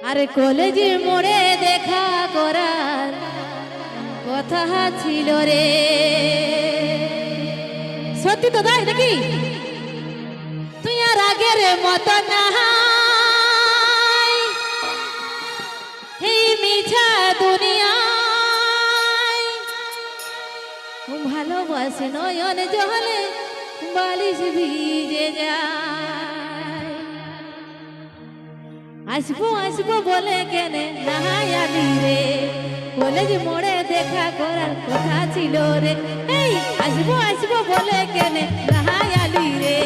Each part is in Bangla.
আরে কলেজে মোড়ে দেখা করার কথা ছিল রে। সত্যি তো তাই নাকি? তুই আর আগের মতো না, এই মিছা দুনিয়ায় ভালোবাসে নয়ন জলে বালিশ ভিজে যায়। আসবো আসবো বলে কেনে নাহায়ালি রে, কলেজ মোড়ে দেখা করার কথা ছিল রে। এই আসবো আসবো বলে কেনে নাহায়ালি রে,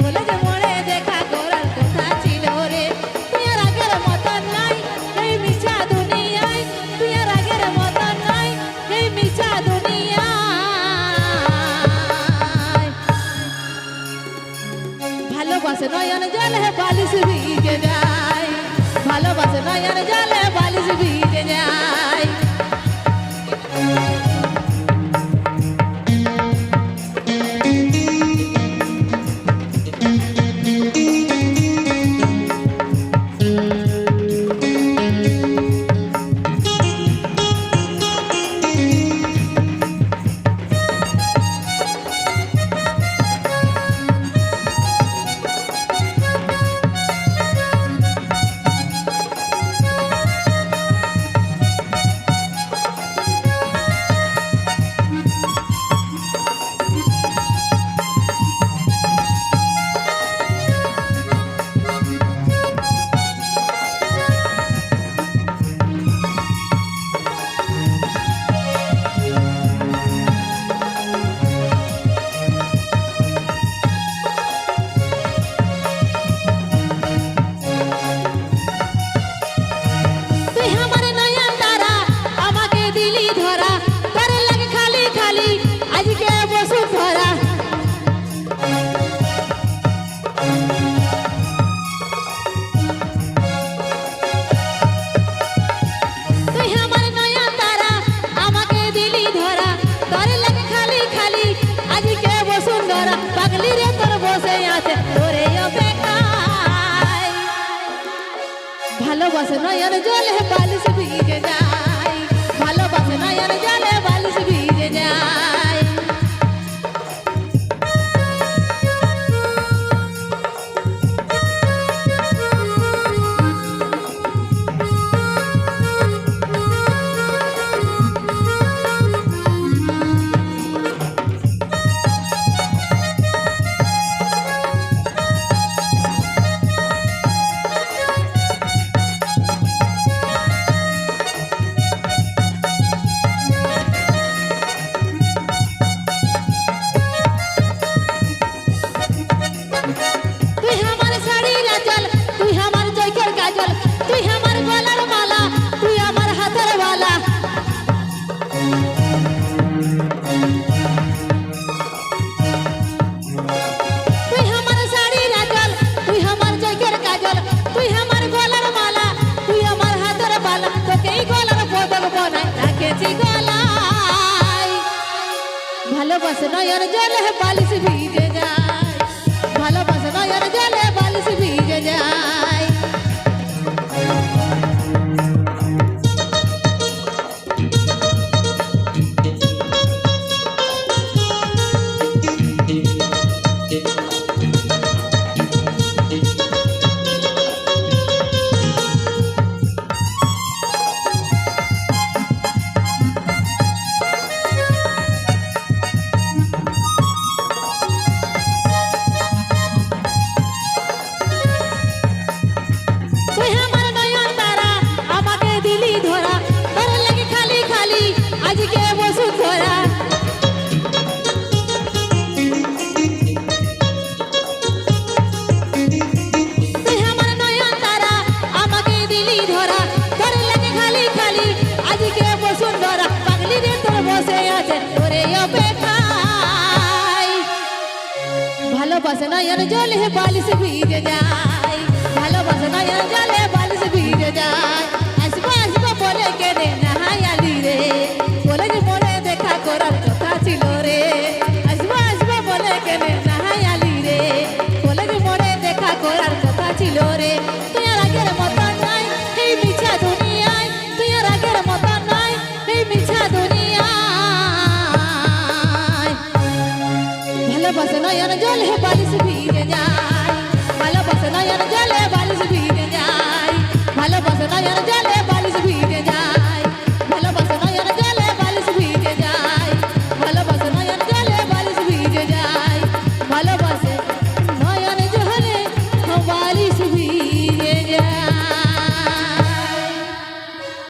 কলেজ মোড়ে দেখা করার কথা ছিল রে। তুই আর আগের মতন নাই এই মিছা দুনিয়ায়, তুই আর আগের মতন নাই এই মিছা দুনিয়ায়। ভালোবাসে নয়ন জলে বালিশ ভিজে যায়, ভালোবাসে নয়ন জলে বালিশ ভিজে যায়। ভালোবাসে নয়ন জলে বালিশ ভিজে যায়, ভালোবাসে নয়ন জলে বালিশ ভিজে যায়। ভালোবাসে নয়ন জলে বালিশ ভিজে যায়, ভালোবাসে নয়ন জলে বালিশ ভিজে যায়। ভালোবাসে নয়ন জলে বালিশ ভিজে যায়, ভালোবাসে নয়ন জলে বালিশ ভিজে যায়। আসবো আসবো বলে কেনে নাহায়ালি রে, কলেজ মোড়ে দেখা করার কথা ছিল রে। আসবো আসবো বলে কেনে নাহায়ালি রে, কলেজ মোড়ে দেখা করার কথা ছিল রে। তুই আর আগের মতো নাই এই ভালোবাসে নয়ন জলে বালিশ ভিজে যায়, ভালোবাসে নয়ন জলে বালিশ ভিজে যায়, ভালোবাসে নয়ন